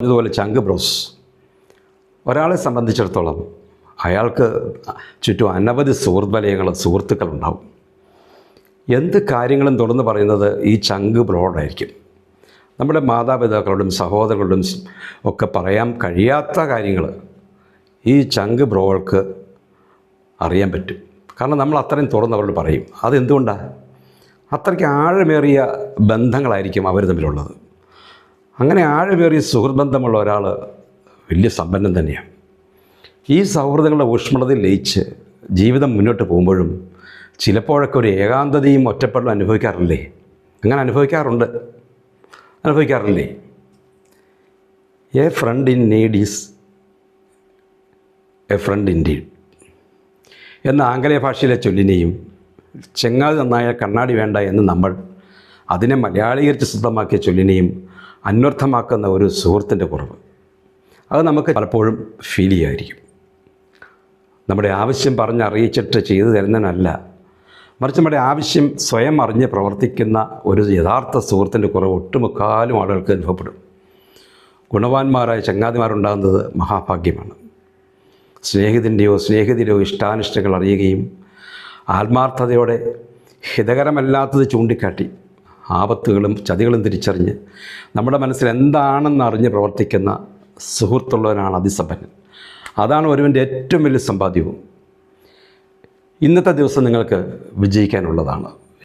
അതുപോലെ ചങ്ക് ബ്രോസ് ഒരാളെ സംബന്ധിച്ചിടത്തോളം അയാൾക്ക് ചുറ്റും അനവധി സുഹൃത്തുക്കളുണ്ടാവും. എന്ത് കാര്യങ്ങളും തുറന്ന് പറയുന്നത് ഈ ചങ്ക് ബ്രോഡായിരിക്കും. നമ്മുടെ മാതാപിതാക്കളോടും സഹോദരങ്ങളോടും ഒക്കെ പറയാൻ കഴിയാത്ത കാര്യങ്ങൾ ഈ ചങ്ക് ബ്രോകൾക്ക് അറിയാൻ പറ്റും. കാരണം നമ്മൾ അത്രയും തുറന്ന് അവരോട് പറയും. അതെന്തുകൊണ്ടാണ്? അത്രയ്ക്ക് ആഴമേറിയ ബന്ധങ്ങളായിരിക്കും അവർ തമ്മിലുള്ളത്. അങ്ങനെ ആഴമേറിയ സുഹൃത്ബന്ധമുള്ള ഒരാൾ വലിയ സമ്പന്നൻ തന്നെയാണ്. ഈ സൗഹൃദങ്ങളുടെ ഊഷ്മളതയിൽ ലയിച്ച് ജീവിതം മുന്നോട്ട് പോകുമ്പോഴും ചിലപ്പോഴൊക്കെ ഒരു ഏകാന്തതയും ഒറ്റപ്പെടലും അനുഭവിക്കാറില്ലേ? അങ്ങനെ അനുഭവിക്കാറില്ലേ? A friend in need is a friend indeed എന്ന ആംഗലേയ ഭാഷയിലെ ചൊല്ലിനെയും ചെങ്ങാതി നന്നായ കണ്ണാടി വേണ്ട എന്ന് നമ്മൾ അതിനെ മലയാളീകരിച്ച് ശുദ്ധമാക്കിയ ചൊല്ലിനെയും അന്വർത്ഥമാക്കുന്ന ഒരു സുഹൃത്തിൻ്റെ കുറവ് അത് നമുക്ക് പലപ്പോഴും ഫീൽ ചെയ്യുമായിരിക്കും. നമ്മുടെ ആവശ്യം പറഞ്ഞറിയിച്ചിട്ട് ചെയ്തു തരുന്നതിനല്ല, മറിച്ച് നമ്മുടെ ആവശ്യം സ്വയം അറിഞ്ഞ് പ്രവർത്തിക്കുന്ന ഒരു യഥാർത്ഥ സുഹൃത്തിൻ്റെ കുറവ് ഒട്ടുമുക്കാലും ആളുകൾക്ക് അനുഭവപ്പെടും. ഗുണവാന്മാരായ ചങ്ങാതിമാരുണ്ടാകുന്നത് മഹാഭാഗ്യമാണ്. സ്നേഹിതൻ്റെയോ ഇഷ്ടാനിഷ്ടങ്ങൾ അറിയുകയും ആത്മാർത്ഥതയോടെ ഹിതകരമല്ലാത്തത് ചൂണ്ടിക്കാട്ടി ആപത്തുകളും ചതികളും തിരിച്ചറിഞ്ഞ് നമ്മുടെ മനസ്സിൽ എന്താണെന്ന് അറിഞ്ഞ് പ്രവർത്തിക്കുന്ന സുഹൃത്തുള്ളവനാണ് അതിസമ്പന്നൻ. അതാണ് ഒരുവൻ്റെ ഏറ്റവും വലിയ സമ്പാദ്യവും. ഇന്നത്തെ ദിവസം നിങ്ങൾക്ക് വിജയിക്കാനുള്ളതാണ്.